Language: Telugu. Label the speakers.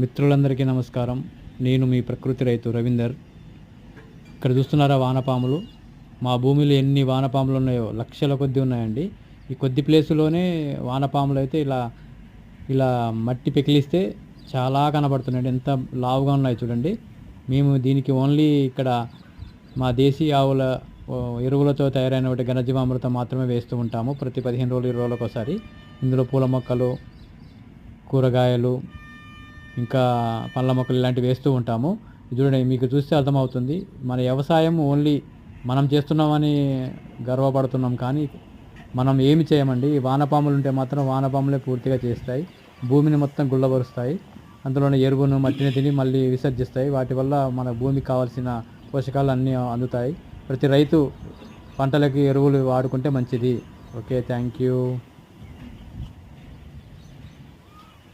Speaker 1: మిత్రులందరికీ నమస్కారం. నేను మీ ప్రకృతి రైతు రవీందర్. ఇక్కడ చూస్తున్నారా వానపాములు. మా భూమిలో ఎన్ని వానపాములు ఉన్నాయో లక్షల కొద్దీ ఉన్నాయండి. ఈ కొద్ది ప్లేసులోనే వానపాములు అయితే ఇలా ఇలా మట్టి పెకిలిస్తే చాలా కనబడుతున్నాయండి. ఎంత లావుగా ఉన్నాయి చూడండి. మేము దీనికి ఓన్లీ ఇక్కడ మా దేశీ ఆవుల ఎరువులతో తయారైన ఘనజీవామృతం మాత్రమే వేస్తూ ఉంటాము. ప్రతి 15 రోజులు 20 రోజులకు ఒకసారి. ఇందులో పూల మొక్కలు, కూరగాయలు, ఇంకా పండ్ల మొక్కలు ఇలాంటివి వేస్తూ ఉంటాము. చూడండి, మీకు చూస్తే అర్థమవుతుంది. మన వ్యవసాయం ఓన్లీ మనం చేస్తున్నామని గర్వపడుతున్నాం, కానీ మనం ఏమి చేయమండి. వానపాములు ఉంటే మాత్రం వానపాములే పూర్తిగా చేస్తాయి. భూమిని మొత్తం గుల్లబరుస్తాయి. అందులోని ఎరువును, మట్టిని తిని మళ్ళీ విసర్జిస్తాయి. వాటి వల్ల మన భూమికి కావాల్సిన పోషకాలు అన్నీ అందుతాయి. ప్రతి రైతు పంటలకి ఎరువులు వాడుకుంటే మంచిది. Okay, thank you.